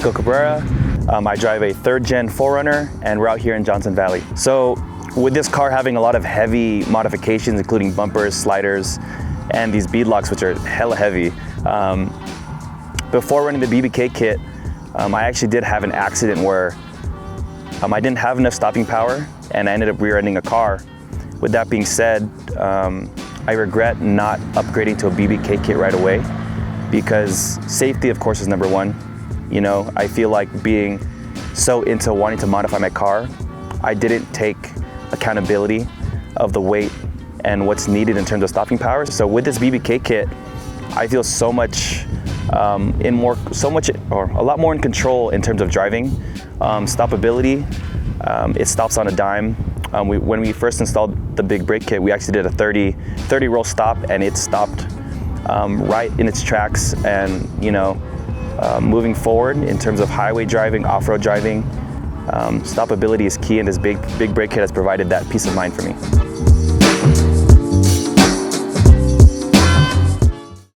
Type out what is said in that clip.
Nico Cabrera. I drive a 3rd gen 4Runner, and we're out here in Johnson Valley. So with this car having a lot of heavy modifications, including bumpers, sliders, and these bead locks, which are hella heavy, before running the BBK kit, I actually did have an accident where I didn't have enough stopping power and I ended up rear-ending a car. With that being said, I regret not upgrading to a BBK kit right away because safety, of course, is number one. You know, I feel like being so into wanting to modify my car, I didn't take accountability of the weight and what's needed in terms of stopping power. So with this BBK kit, I feel a lot more in control in terms of driving. Stoppability, it stops on a dime. When we first installed the big brake kit, we actually did a 30 roll stop, and it stopped right in its tracks. And you know, moving forward in terms of highway driving, off-road driving, stoppability is key, and this big brake kit has provided that peace of mind for me.